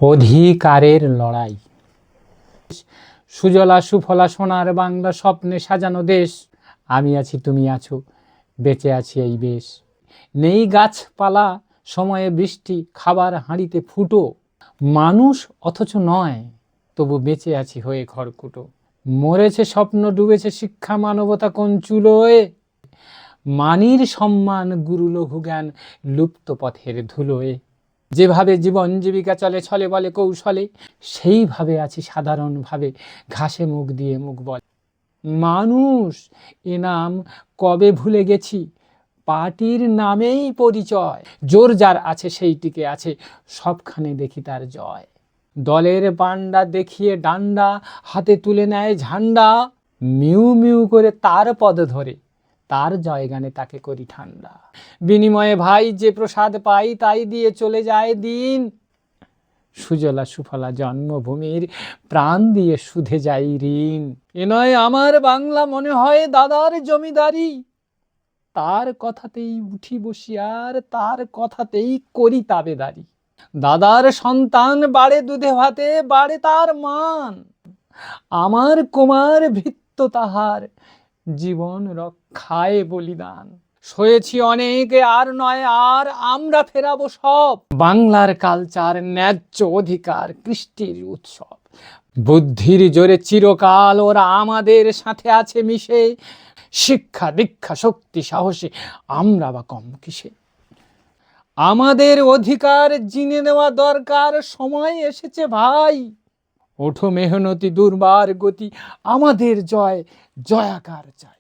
অধিকারের লড়াই। সুজলা সুফলা সোনার বাংলা, স্বপ্নে সাজানো দেশ। আমি আছি, তুমি আছো, বেঁচে আছি এই বেশ। নেই গাছপালা, সময়ে বৃষ্টি, খাবার হাঁড়িতে ফুটো। মানুষ অথচ নয়, তবু বেঁচে আছি হয়ে খড়কুটো। মরেছে স্বপ্ন, ডুবেছে শিক্ষা, মানবতা কোন চুলোয়। মানির সম্মান, গুরু লঘু জ্ঞান, লুপ্ত পথের ধুলোয়। যেভাবে জীবন জীবিকা চলে, ছলে বলে কৌশলে, সেইভাবে আছি সাধারণভাবে, ঘাসে মুখ দিয়ে মুখ বলে। মানুষ এ নাম কবে ভুলে গেছি, পার্টির নামেই পরিচয়। জোর যার আছে সেই টিকে আছে, সবখানে দেখি তার জয়। দলের পান্ডা দেখিয়ে ডান্ডা, হাতে তুলে নেয় ঝান্ডা। মিউ মিউ করে তার পদ ধরে, তার জয়গানে তাকে করি ঠান্ডা। বিনিময়ে ভাই যে প্রসাদ পাই, তাই দিয়ে চলে যায় দিন। সুজলা সুফলা জন্মভূমির, প্রাণ দিয়ে শুধে যাই ঋণ। এ নয় আমার বাংলা, মনে হয় দাদার জমিদারি। তার কথাতেই উঠি বসি আর তার কথাতেই করি তাবেদারি। দাদার সন্তান বাড়ে দুধে ভাতে, বাড়ে তার মান। আমার কুমার ভৃত্য তাহার, জীবন রক্ষায় বলিদান। সয়েছি অনেক, আর নয় আর, আমরা ফেরাবো সব। বাংলার কালচার, ন্যায্য অধিকার, কৃষ্টির উৎসব। বুদ্ধির জোরে চিরকাল ওরা আমাদের সাথে আছে মিশে। শিক্ষা দীক্ষা শক্তি সাহসে আমরা বা কম কিসে। আমাদের অধিকার জিনে নেওয়া দরকার, সময় এসেছে ভাই। ওঠো মেহনতি দুর্বার গতি, আমাদের জয় জয়াকার চাই।